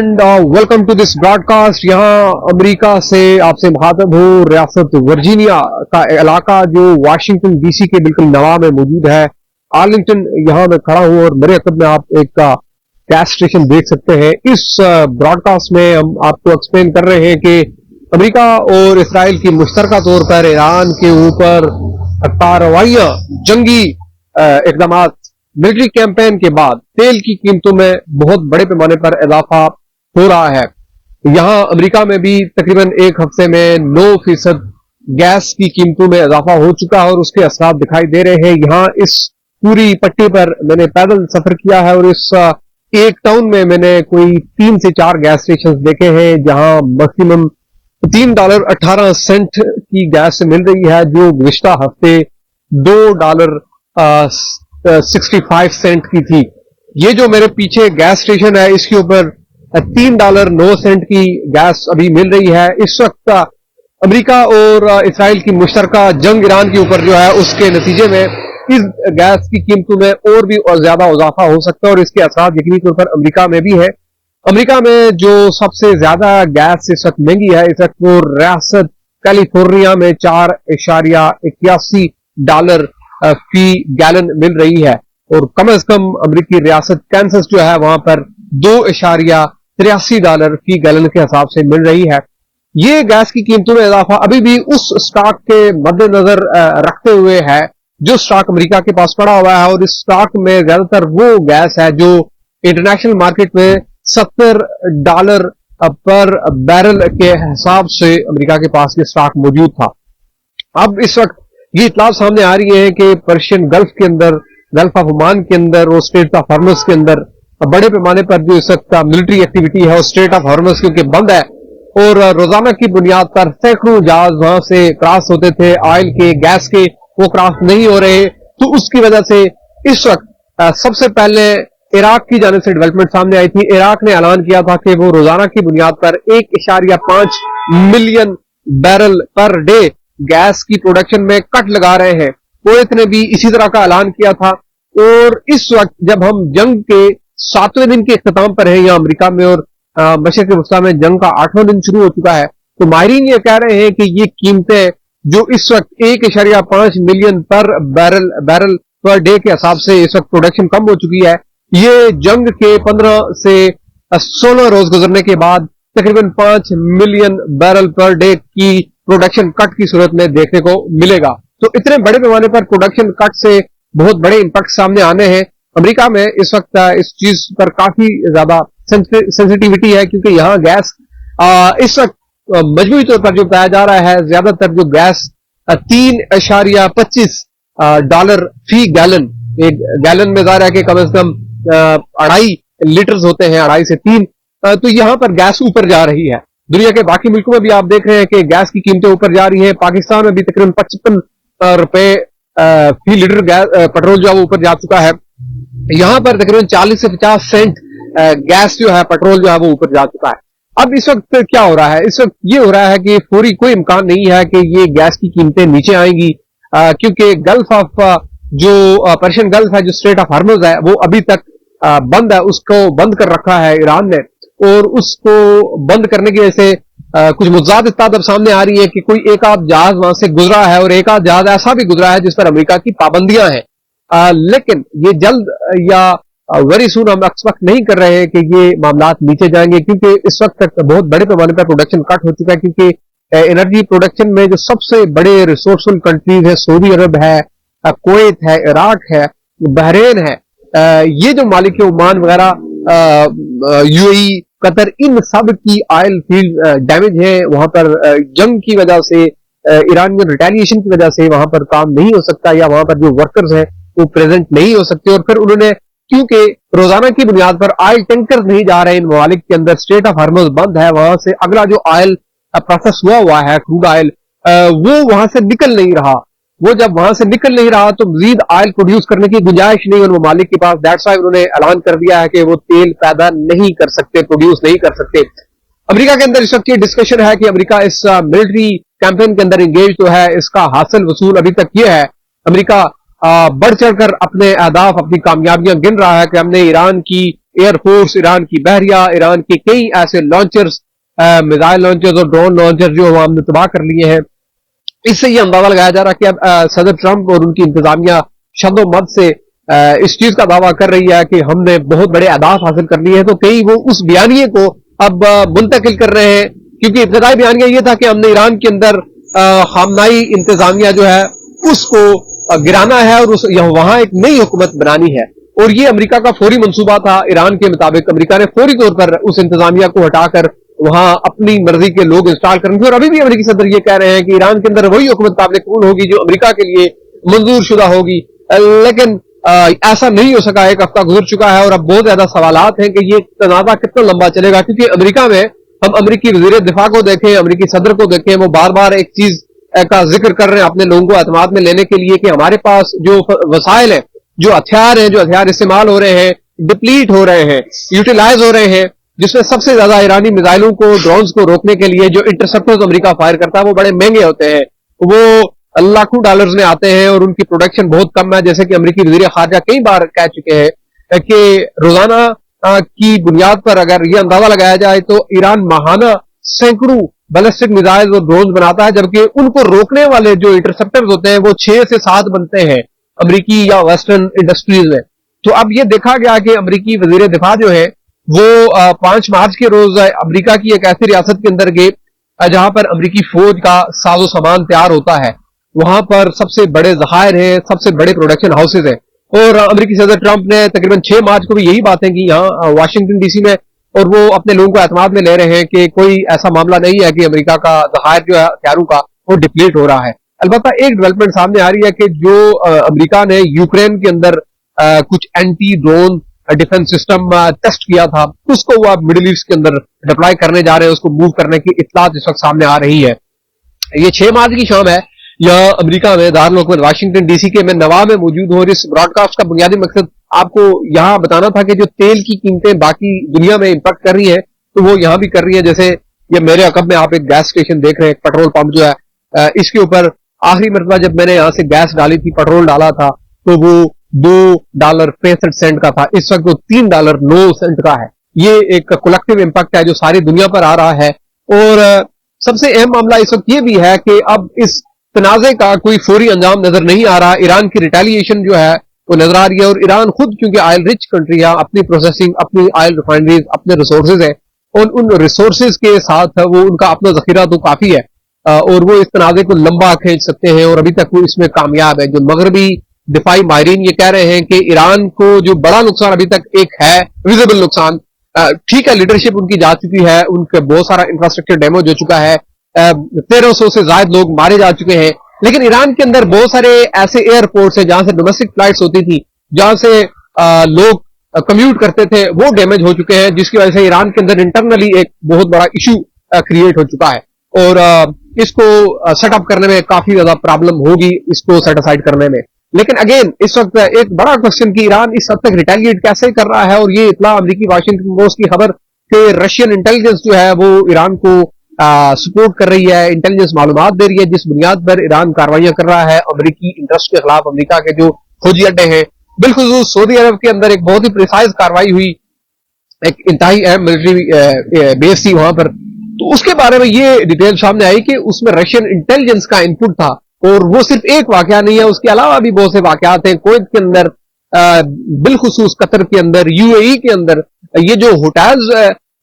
And welcome to this broadcast. यहाँ America से आपसे मुखातब हूँ। रियासत वर्जीनिया का इलाका जो वाशिंगटन डीसी के बिल्कुल नवा में मौजूद है, आर्लिंगटन, यहाँ मैं खड़ा हूँ और मेरे अकब में आप एक गैस स्टेशन देख सकते हैं। इस ब्रॉडकास्ट में हम आपको एक्सप्लेन कर रहे हैं कि अमेरिका और इसराइल की मुश्तरका तौर पर ईरान के ऊपर कार्रवाइयां, जंगी इकदाम, मिलिट्री कैंपेन के बाद तेल की कीमतों में बहुत बड़े पैमाने पर इजाफा हो रहा है। यहां अमेरिका में भी तकरीबन एक हफ्ते में 9% गैस की कीमतों में इजाफा हो चुका है और उसके असरात दिखाई दे रहे हैं। यहां इस पूरी पट्टी पर मैंने पैदल सफर किया है और इस एक टाउन में मैंने कोई 3 से 4 गैस स्टेशन देखे हैं जहां मैक्सिमम $3.18 की गैस मिल रही है, जो गुज़िश्ता हफ्ते $2.65 की थी। ये जो मेरे पीछे गैस स्टेशन है, इसके ऊपर $3.09 की गैस अभी मिल रही है। इस वक्त अमेरिका और इसराइल की मुश्तरका जंग ईरान के ऊपर जो है, उसके नतीजे में इस गैस की कीमतों में और भी और ज्यादा इजाफा हो सकता है और इसके असर यकीनी तौर पर अमेरिका में भी है। अमेरिका में जो सबसे ज्यादा गैस इस वक्त महंगी है, इस वक्त वो रियासत कैलिफोर्निया में $4.81 फी गैलन मिल रही है और कम से कम अमेरिकी रियासत कैंसस जो है, वहां पर $2.83 फी गैलन के हिसाब से मिल रही है। ये गैस की कीमतों में इजाफा अभी भी उस स्टॉक के मद्देनजर रखते हुए है जो स्टॉक अमेरिका के पास पड़ा हुआ है, और इस स्टॉक में ज्यादातर वो गैस है जो इंटरनेशनल मार्केट में $70 पर बैरल के हिसाब से अमेरिका के पास ये स्टॉक मौजूद था। अब इस वक्त ये इतला सामने आ रही है कि पर्शियन गल्फ के अंदर, गल्फ ऑफ ओमान के अंदर और स्ट्रेट ऑफ हॉर्मस के अंदर बड़े पैमाने पर जो इस वक्त मिलिट्री एक्टिविटी है, और स्ट्रेट ऑफ हॉर्मस क्योंकि बंद है और रोजाना की बुनियाद पर सैकड़ों जहाज वहां से क्रॉस होते थे, ऑयल के, गैस के, वो क्रॉस नहीं हो रहे। तो उसकी वजह से इस वक्त सबसे पहले इराक की जानिब से डेवलपमेंट सामने आई थी। इराक ने ऐलान किया था कि वो रोजाना की बुनियाद पर 1.5 million barrel per day gas की प्रोडक्शन में कट लगा रहे हैं। कुवैत ने भी इसी तरह का ऐलान किया था। और इस वक्त जब हम जंग के 7वें दिन के इख्तिताम पर हैं यहाँ अमेरिका में, और मशरिक़ वस्ता में जंग का 8वां दिन शुरू हो चुका है, तो माहिरीन ये कह रहे हैं कि ये कीमतें जो इस वक्त 1.5 मिलियन पर बैरल पर डे के हिसाब से इस वक्त प्रोडक्शन कम हो चुकी है, ये जंग के 15 से 16 रोज गुजरने के बाद तकरीबन 5 मिलियन बैरल पर डे की प्रोडक्शन कट की सूरत में देखने को मिलेगा। तो इतने बड़े पैमाने पर प्रोडक्शन कट से बहुत बड़े इंपैक्ट सामने आने हैं। अमेरिका में इस वक्त इस चीज पर काफी ज्यादा सेंसिटिविटी है, क्योंकि यहाँ गैस इस वक्त मजबूरी तौर पर जो पाया जा रहा है, ज्यादातर जो गैस $3.25 फी गैलन, एक गैलन में जा रहा है कि कम से कम 2.5 लीटर होते हैं, 2.5 से 3, तो यहाँ पर गैस ऊपर जा रही है। दुनिया के बाकी मुल्कों में भी आप देख रहे हैं कि गैस की कीमतें ऊपर जा रही है। पाकिस्तान में भी तकरीबन ₹55 फी लीटर पेट्रोल जो है वो ऊपर जा चुका है। यहाँ पर तकरीबन 40 से 50 सेंट गैस जो है, पेट्रोल जो है वो ऊपर जा चुका है। अब इस वक्त क्या हो रहा है? इस वक्त ये हो रहा है कि फौरी कोई इम्कान नहीं है कि ये गैस की कीमतें नीचे आएंगी, क्योंकि गल्फ ऑफ जो पर्शियन गल्फ है, जो स्ट्रेट ऑफ हॉर्मुज है, वो अभी तक बंद है। उसको बंद कर रखा है ईरान ने, और उसको बंद करने की वजह से कुछ मुज़ाद इत्तलात अब सामने आ रही है कि कोई एक आध जहाज वहां से गुजरा है, और एक आध जहाज ऐसा भी गुजरा है जिस पर अमेरिका की पाबंदियां हैं। लेकिन ये जल्द या वेरी सून हम एक्सपेक्ट नहीं कर रहे हैं कि ये मामलात नीचे जाएंगे, क्योंकि इस वक्त तक बहुत बड़े पैमाने पर प्रोडक्शन कट हो चुका है। क्योंकि एनर्जी प्रोडक्शन में जो सबसे बड़े रिसोर्सफुल कंट्रीज है, सऊदी अरब है, कुवैत है, इराक है, बहरीन है, ये जो मालिक ओमान वगैरह, यूएई, कतर, इन सब की ऑयल फील्ड डैमेज है। वहां पर जंग की वजह से, ईरानियन रिटेलिएशन की वजह से वहां पर काम नहीं हो सकता, या वहां पर जो वर्कर्स हैं वो प्रेजेंट नहीं हो सकते। और फिर उन्होंने, क्योंकि रोजाना की बुनियाद पर ऑयल टैंकर नहीं जा रहे इन ममालिक के अंदर, स्ट्रेट ऑफ हॉर्मुज बंद है, वहां से अगला जो ऑयल प्रोसेस हुआ है, क्रूड ऑयल, वो वहां से निकल नहीं रहा। वो जब वहां से निकल नहीं रहा तो मजीद ऑयल प्रोड्यूस करने की गुंजाइश नहीं उन ममालिक के पास। दैट्स व्हाई उन्होंने ऐलान कर दिया है कि वो तेल पैदा नहीं कर सकते, प्रोड्यूस नहीं कर सकते। अमेरिका के अंदर इस वक्त ये डिस्कशन है कि अमेरिका इस मिलिट्री कैंपेन के अंदर एंगेज तो है, इसका हासिल वसूल अभी तक ये है, अमेरिका बढ़ चढ़कर अपने अहदाफ, अपनी कामयाबियां गिन रहा है कि हमने ईरान की एयरफोर्स, ईरान की बहरिया, ईरान के कई ऐसे लॉन्चर्स, मिसाइल लॉन्चर्स और ड्रोन लॉन्चर जो हमने तबाह कर लिए हैं। इससे ये अंदाजा लगाया जा रहा है कि अब सदर ट्रंप और उनकी इंतजामिया शदोमत से इस चीज का दावा कर रही है कि हमने बहुत बड़े अहदाफ हासिल कर लिए हैं, तो कई वो उस बयानिए को अब मुंतकिल कर रहे हैं, क्योंकि इब्तदाई बयानिया ये था कि हमने ईरान के अंदर खामनाई इंतजामिया जो है उसको गिराना है और वहां एक नई हुकूमत बनानी है, और ये अमेरिका का फौरी मंसूबा था। ईरान के मुताबिक अमेरिका ने फौरी तौर पर उस इंतजामिया को हटाकर वहां अपनी मर्जी के लोग इंस्टॉल करेंगे, और अभी भी अमेरिकी सदर ये कह रहे हैं कि ईरान के अंदर वही हुकूमत काबिल कबूल होगी जो अमेरिका के लिए मंजूर शुदा होगी। लेकिन ऐसा नहीं हो सका, एक हफ्ता गुजर चुका है और अब बहुत ज्यादा सवालात हैं कि ये तनाज़ा कितना लंबा चलेगा, क्योंकि अमेरिका में हम अमेरिकी वजीर दिफा को देखें, अमेरिकी सदर को देखें, वो बार बार एक चीज का जिक्र कर रहे हैं अपने लोगों को एतमाद में लेने के लिए कि हमारे पास जो वसाइल है, जो हथियार इस्तेमाल हो रहे हैं, डिप्लीट हो रहे हैं, यूटिलाइज हो रहे हैं, जिसमें सबसे ज्यादा ईरानी मिसाइलों को, ड्रोन्स को रोकने के लिए जो इंटरसेप्टर्स अमेरिका फायर करता है वो बड़े महंगे होते हैं, वो लाखों डॉलर्स में आते हैं और उनकी प्रोडक्शन बहुत कम है। जैसे कि अमेरिकी वजीर खारजा कई बार कह चुके हैं कि रोजाना की बुनियाद पर अगर ये अंदाजा लगाया जाए तो ईरान माहाना सैकड़ों बैलिस्टिक मिसाइल और ड्रोन बनाता है, जबकि उनको रोकने वाले जो इंटरसेप्टर्स होते हैं वो 6 से 7 बनते हैं अमेरिकी या वेस्टर्न इंडस्ट्रीज में। तो अब ये देखा गया कि अमेरिकी वजीर दिफा जो है वो 5 मार्च के रोज अमेरिका की एक ऐसी रियासत के अंदर गए जहां पर अमेरिकी फौज का साजो सामान तैयार होता है, वहां पर सबसे बड़े जखायर हैं, सबसे बड़े प्रोडक्शन हाउसेज हैं, और अमेरिकी सदर ट्रंप ने तकरीबन 6 मार्च को भी यही बातें की यहाँ वाशिंगटन डीसी में, और वो अपने लोगों को एतमाद में ले रहे हैं कि कोई ऐसा मामला नहीं है कि अमेरिका का जखायर जो है हथियारों का वो डिप्लीट हो रहा है। अलबत्ता एक डेवलपमेंट सामने आ रही है कि जो अमेरिका ने यूक्रेन के अंदर कुछ anti drone defence system test किया था, उसको वो अब मिडिल ईस्ट के अंदर डिप्लॉय करने जा रहे हैं, उसको मूव करने की इत्तलात इस वक्त सामने आ रही है। ये 6 मार्च की शाम है, यह अमेरिका में दारुल हुकूमत वाशिंगटन डीसी के मैं नवा में मौजूद हूं। इस ब्रॉडकास्ट का बुनियादी मकसद आपको यहाँ बताना था कि जो तेल की कीमतें बाकी दुनिया में इंपैक्ट कर रही है तो वो यहाँ भी कर रही है। जैसे ये मेरे अकब में आप एक गैस स्टेशन देख रहे हैं, पेट्रोल पंप जो है, इसके ऊपर आखिरी मरतबा जब मैंने यहाँ से गैस डाली थी, पेट्रोल डाला था, तो वो $2.65 का था, इस वक्त वो $3.09 का है। ये एक कलेक्टिव इंपैक्ट है जो सारी दुनिया पर आ रहा है। और सबसे अहम मामला इस वक्त ये भी है कि अब इस तनाजे का कोई फौरी अंजाम नजर नहीं आ रहा। ईरान की रिटेलिएशन जो है वो नजर आ रही है, और ईरान खुद क्योंकि ऑयल रिच कंट्री है, अपनी प्रोसेसिंग, अपनी ऑयल रिफाइनरीज, अपने रिसोर्सेज है, और उन रिसोर्सेज के साथ वो उनका अपना जखीरा तो काफी है, और वो इस तनाजे को लंबा खींच सकते हैं, और अभी तक वो इसमें कामयाब है। जो मगरबी दिफाई माहिरीन ये कह रहे हैं कि ईरान को जो बड़ा नुकसान अभी तक एक है विजिबल नुकसान, ठीक है लीडरशिप उनकी जा चुकी है, उनके बहुत सारा इंफ्रास्ट्रक्चर डैमेज हो चुका है, 1300 से ज्यादा लोग मारे जा चुके हैं, लेकिन ईरान के अंदर बहुत सारे ऐसे एयरपोर्ट्स हैं जहां से डोमेस्टिक फ्लाइट्स होती थी, जहां से लोग कम्यूट करते थे, वो डैमेज हो चुके हैं, जिसकी वजह से ईरान के अंदर इंटरनली एक बहुत बड़ा इशू क्रिएट हो चुका है, और इसको सेटअप करने में काफी ज्यादा प्रॉब्लम होगी, इसको सेटिसाइड करने में। लेकिन अगेन इस वक्त एक बड़ा क्वेश्चन कि ईरान इस हद तक रिटेलिएट कैसे कर रहा है, और ये इतला अमेरिकी वाशिंगटन पोस्ट की खबर कि रशियन इंटेलिजेंस जो है वो ईरान को सपोर्ट कर रही है, इंटेलिजेंस मालूमात दे रही है, जिस बुनियाद पर ईरान कार्रवाइयां कर रहा है अमेरिकी इंटरेस्ट के खिलाफ। अमेरिका के जो फौजी अड्डे हैं, बिलखुसूस सऊदी अरब के अंदर एक बहुत ही प्रिसाइज कार्रवाई हुई, एक इंतहाई अहम मिलिट्री बेस थी वहां पर, तो उसके बारे में ये डिटेल सामने आई कि उसमें रशियन इंटेलिजेंस का इनपुट था, और वो सिर्फ एक वाकया नहीं है, उसके अलावा भी बहुत से वाकयात हैं। कुवैत के अंदर, बिलखुसूस कतर के अंदर, यूएई के अंदर, ये जो होटल्स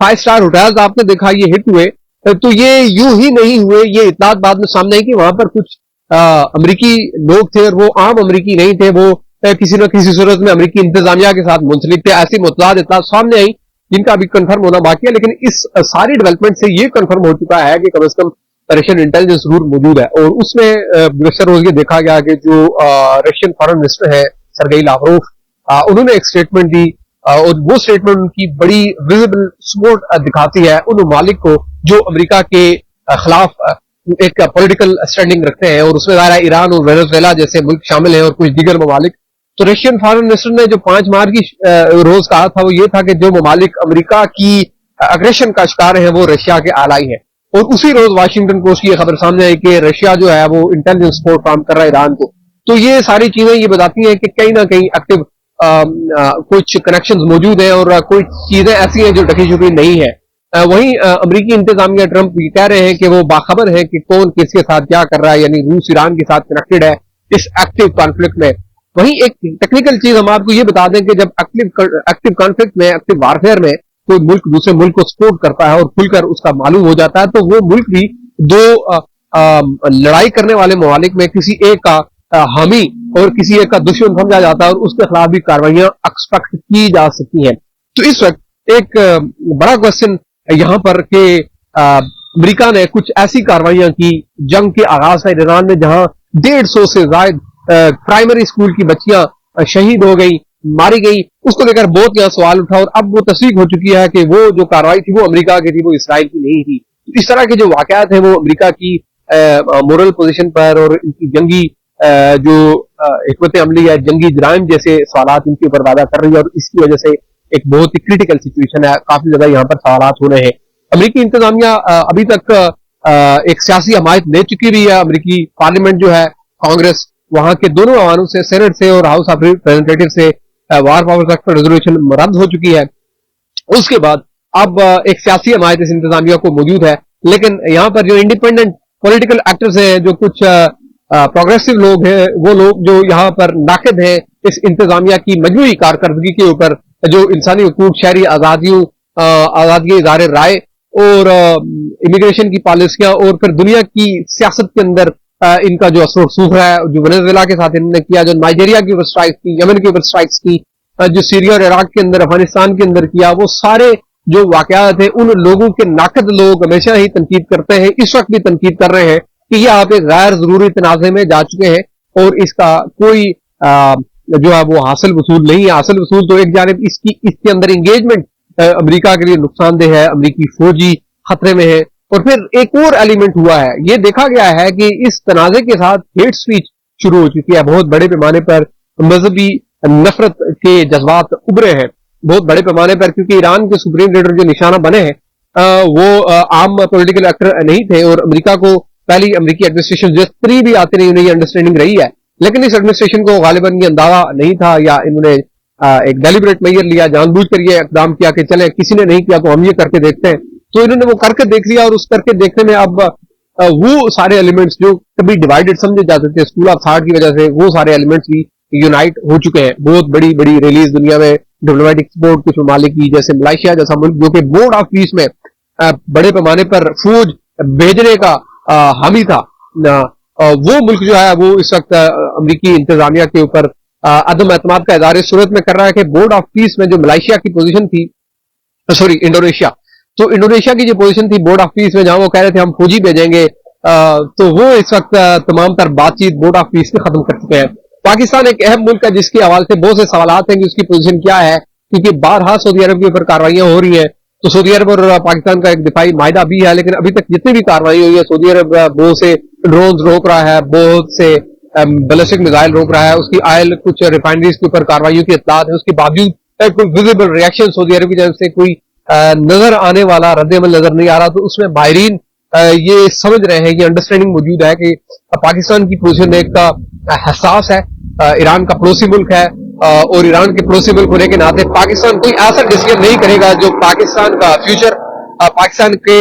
5 स्टार होटल्स आपने देखा ये हिट हुए, तो ये यूं ही नहीं हुए, ये इत्तलात बाद में सामने आई कि वहां पर कुछ अमेरिकी लोग थे, और वो आम अमेरिकी नहीं थे, वो किसी न किसी सूरत में अमेरिकी इंतजामिया के साथ मुंसलिक थे। ऐसी मुतलात इत्तलात सामने आई जिनका अभी कंफर्म होना बाकी है, लेकिन इस सारी डेवलपमेंट से ये कंफर्म हो चुका है कि कम से कम रशियन इंटेलिजेंस जरूर मौजूद है। और उसमें गुज़श्ता रोज ये देखा गया कि जो रशियन फॉरेन मिनिस्टर है सर्गेई लावरोव, उन्होंने एक स्टेटमेंट दी, और वो स्टेटमेंट उनकी बड़ी विजिबल सपोर्ट दिखाती है उन ममालिक को जो अमेरिका के खिलाफ एक पॉलिटिकल स्टैंडिंग रखते हैं, और उसमें ज़ाहिर ईरान और वेनेजुएला जैसे मुल्क शामिल हैं और कुछ दीगर ममालिक। तो रशियन फॉरेन मिनिस्टर ने जो 5 मार्च की रोज कहा था वो ये था कि जो ममालिक अमेरिका की अग्रेशन का शिकार है वो रशिया के आलाई है, और उसी रोज वाशिंगटन पोस्ट की खबर सामने आई कि रशिया जो है वो इंटेलिजेंस सपोर्ट काम कर रहा है ईरान को। तो ये सारी चीजें ये बताती हैं कि कहीं ना कहीं एक्टिव कुछ कनेक्शंस मौजूद हैं और कुछ चीजें ऐसी हैं जो ढकी छुपी नहीं है। वहीं अमरीकी इंतजामिया ट्रंप ये कह रहे हैं कि वो बाखबर है कि कौन किसके साथ क्या कर रहा है, यानी रूस ईरान के साथ कनेक्टेड है इस एक्टिव कॉन्फ्लिक्ट में। वहीं एक टेक्निकल चीज हम आपको ये बता दें कि जब एक्टिव कॉन्फ्लिक्ट में, एक्टिव वारफेयर में कोई मुल्क दूसरे मुल्क को सपोर्ट करता है और खुलकर उसका मालूम हो जाता है, तो वो मुल्क भी दो लड़ाई करने वाले ममालिक में किसी एक का हामी और किसी एक का दुश्मन समझा जाता है और उसके खिलाफ भी कार्रवाइयां एक्सपेक्ट की जा सकती हैं। तो इस वक्त एक बड़ा क्वेश्चन यहाँ पर कि अमेरिका ने कुछ ऐसी कार्रवाइयां की जंग के आगाज से ईरान में, जहां 150 से ज्यादा प्राइमरी स्कूल की बच्चियां शहीद हो गई, मारी गई, उसको लेकर बहुत यहाँ सवाल उठा और अब वो तस्दीक हो चुकी है कि वो जो कार्रवाई थी वो अमेरिका की थी, वो इसराइल की नहीं थी। इस तरह के जो वाकयात हैं वो अमेरिका की मोरल पोजीशन पर और इनकी जंगी जो हिकमत अमली है, जंगी जराइम जैसे सवालात इनके ऊपर पैदा कर रही है और इसकी वजह से एक बहुत ही क्रिटिकल सिचुएशन है। काफी ज्यादा यहाँ पर सवालात हो रहे हैं। अमेरिकी इंतजामिया अभी तक एक सियासी हमायत ले चुकी हुई है। अमेरिकी पार्लियामेंट जो है, कांग्रेस, वहां के दोनों ऐवानों से, सेनेट से और हाउस ऑफ रिप्रेजेंटेटिव से वार पावर एक्ट पर रेजोल्यूशन रद्द हो चुकी है। उसके बाद अब एक सियासी हमायत इस इंतजामिया को मौजूद है, लेकिन यहाँ पर जो इंडिपेंडेंट पॉलिटिकल एक्टर्स हैं, जो कुछ प्रोग्रेसिव लोग हैं, वो लोग जो यहाँ पर नाकिद हैं इस इंतजामिया की मजमूई कारकर्दगी के ऊपर, जो इंसानी हुकूक, शहरी आजादी, इज़हार राय और इमिग्रेशन की पॉलिसियां और फिर दुनिया की सियासत के अंदर इनका जो असर रसूख है, जो वेनेजुएला के साथ इन्होंने किया, जो नाइजीरिया के ऊपर स्ट्राइक्स की, यमन के ऊपर स्ट्राइक्स की, जो सीरिया और इराक के अंदर, अफगानिस्तान के अंदर किया, वो सारे जो वाकयात हैं, उन लोगों के नाकद लोग हमेशा ही तनकीद करते हैं, इस वक्त भी तनकीद कर रहे हैं कि ये आप एक गैर जरूरी तनाज़े में जा चुके हैं और इसका कोई जो है वो हासिल वसूल नहीं है। हासिल वसूल तो एक जानिब इसके अंदर इंगेजमेंट अमेरिका के लिए नुकसानदेह है, अमेरिकी फौजी खतरे में है। और फिर एक और एलिमेंट हुआ है, ये देखा गया है कि इस तनाजे के साथ हेट स्पीच शुरू हो चुकी है बहुत बड़े पैमाने पर, मजहबी नफरत के जज्बात उभरे हैं बहुत बड़े पैमाने पर, क्योंकि ईरान के सुप्रीम लीडर जो निशाना बने हैं वो आम पॉलिटिकल एक्टर नहीं थे और अमेरिका को पहली अमेरिकी एडमिनिस्ट्रेशन जितनी भी आती रही उन्हें अंडरस्टैंडिंग रही है, लेकिन इस एडमिनिस्ट्रेशन को गालिबन ये अंदाजा नहीं था या इन्होंने एक डेलिब्रेट मेजर लिया, जानबूझकर ये इकदाम किया कि चले किसी ने नहीं किया तो हम ये करके देखते हैं, तो इन्होंने वो करके देख लिया और उस करके देखने में अब वो सारे एलिमेंट्स जो कभी डिवाइडेड समझे जाते थे स्कूल ऑफ थॉट की वजह से, वो सारे एलिमेंट्स भी यूनाइट हो चुके हैं। बहुत बड़ी बड़ी रैलीज दुनिया में डिप्लोमेटिक सपोर्ट कुछ ममालिक की, जैसे मलेशिया जैसा मुल्क जो कि बोर्ड ऑफ पीस में बड़े पैमाने पर फौज भेजने का हामी था, वो मुल्क जो है वो इस वक्त अमेरिकी इंतजामिया के ऊपर अदम एतमाद का इज़हार सूरत में कर रहा है कि बोर्ड ऑफ पीस में जो मलेशिया की पोजीशन थी, सॉरी इंडोनेशिया, तो इंडोनेशिया की जो पोजीशन थी बोर्ड ऑफ पीस में, जहां वो कह रहे थे हम फौजी भेजेंगे, तो वो इस वक्त तमाम तर बातचीत बोर्ड ऑफ पीस में खत्म कर चुके हैं। पाकिस्तान एक अहम मुल्क है जिसके हवाले से बहुत से सवालात हैं कि उसकी पोजीशन क्या है, क्योंकि बारहा सऊदी अरब के ऊपर कार्रवाइयां हो रही हैं, तो सऊदी अरब और पाकिस्तान का एक दिफाई मायदा भी है, लेकिन अभी तक जितनी भी कार्रवाई हुई है, सऊदी अरब बहुत से ड्रोन रोक रहा है, बहुत से बैलिस्टिक मिसाइल रोक रहा है, उसकी आयल कुछ रिफाइनरीज के ऊपर कार्रवाइयों की इत्तलात है, उसके बावजूद कोई विजिबल रिएक्शन सऊदी अरब की जानब से कोई नजर आने वाला रद्द-ए-अमल नजर नहीं आ रहा। तो उसमें माहिरीन ये समझ रहे हैं, ये अंडरस्टैंडिंग मौजूद है कि पाकिस्तान की पोजीशन एक हसास है, ईरान का पड़ोसी मुल्क है और ईरान के पड़ोसी मुल्क होने के नाते पाकिस्तान कोई ऐसा डिसीजन नहीं करेगा जो पाकिस्तान का फ्यूचर, पाकिस्तान के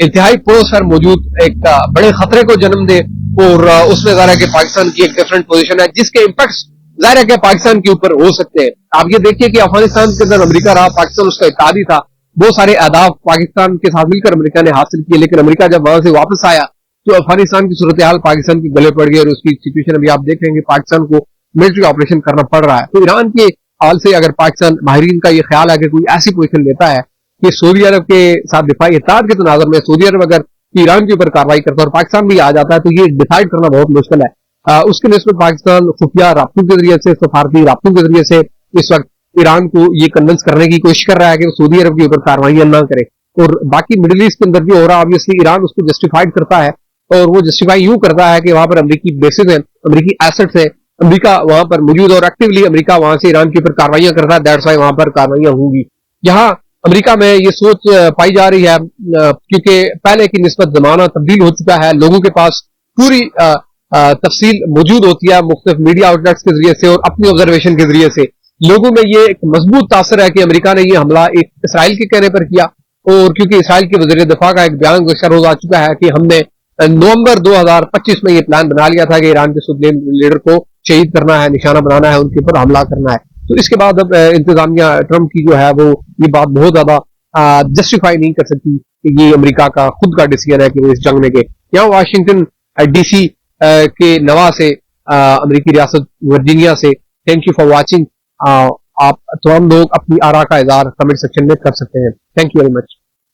इंतहाई पड़ोस पर मौजूद एक बड़े खतरे को जन्म दे, और उसमें ज़ाहिर है कि पाकिस्तान की एक डिफरेंट पोजीशन है जिसके इम्पैक्ट ज़ाहिर है कि पाकिस्तान के ऊपर हो सकते हैं। आप ये देखिए कि अफगानिस्तान के अंदर अमेरिका रहा, पाकिस्तान उसका इत्तेहादी था, बहुत सारे अहदाफ पाकिस्तान के साथ मिलकर अमेरिका ने हासिल किए, लेकिन अमेरिका जब वहां से वापस आया तो अफगानिस्तान की सूरत हाल पाकिस्तान के गले पड़ गई और उसकी सिचुएशन अभी आप देख रहे हैं कि पाकिस्तान को मिलिट्री ऑपरेशन करना पड़ रहा है। तो ईरान के हाल से अगर पाकिस्तान, माहिरीन का ये ख्याल है कि कोई ऐसी पोजीशन लेता है कि सऊदी अरब के साथ दिफाई इत्तेहाद के तनाज़ुर में सऊदी अरब अगर ईरान के ऊपर कार्रवाई करता है और पाकिस्तान भी आ जाता है, तो ये डिसाइड करना बहुत मुश्किल है। उसके निस्बत पाकिस्तान खुफिया राब्तों के जरिए से, सफारती राब्तों के जरिए से इस वक्त ईरान को ये कन्विंस करने की कोशिश कर रहा है कि वो सऊदी अरब के ऊपर कार्रवाइयां ना करे, और बाकी मिडिल ईस्ट के अंदर जो हो रहा है ऑब्वियसली ईरान उसको जस्टिफाइड करता है, और वो जस्टिफाई यूं करता है कि वहां पर अमेरिकी बेसिस है, अमेरिकी एसेट्स है, अमेरिका वहां पर मौजूद और एक्टिवली अमेरिका वहां से ईरान के ऊपर कार्रवाइयां करता है, दैट्स व्हाई वहां पर कार्रवाइयां होंगी। यहाँ अमेरिका में ये सोच पाई जा रही है क्योंकि पहले की निस्बत जमाना तब्दील हो चुका है, लोगों के पास पूरी तफसील मौजूद होती है मुख्तलिफ मीडिया आउटलेट्स के जरिए से और अपनी ऑब्जर्वेशन के जरिए से, लोगों में ये एक मजबूत तासर है कि अमेरिका ने ये हमला एक इसराइल के कहने पर किया, और क्योंकि इसराइल के वज़ीर दिफा का एक बयान गुज़श्ता रोज आ चुका है कि हमने नवंबर 2025 में ये प्लान बना लिया था कि ईरान के सुप्रीम लीडर को शहीद करना है, निशाना बनाना है, उनके ऊपर हमला करना है। तो इसके बाद अब इंतजामिया ट्रंप की जो है वो ये बात बहुत ज्यादा जस्टिफाई नहीं कर सकती कि ये अमेरिका का खुद का डिसीजन है कि वो इस जंग में गए। यहाँ वाशिंगटन डीसी के नवा से अमेरिकी रियासत वर्जीनिया से थैंक यू फॉर वॉचिंग। आप तमाम लोग अपनी आरा का इज़हार कमेंट सेक्शन में कर सकते हैं। Thank you very much.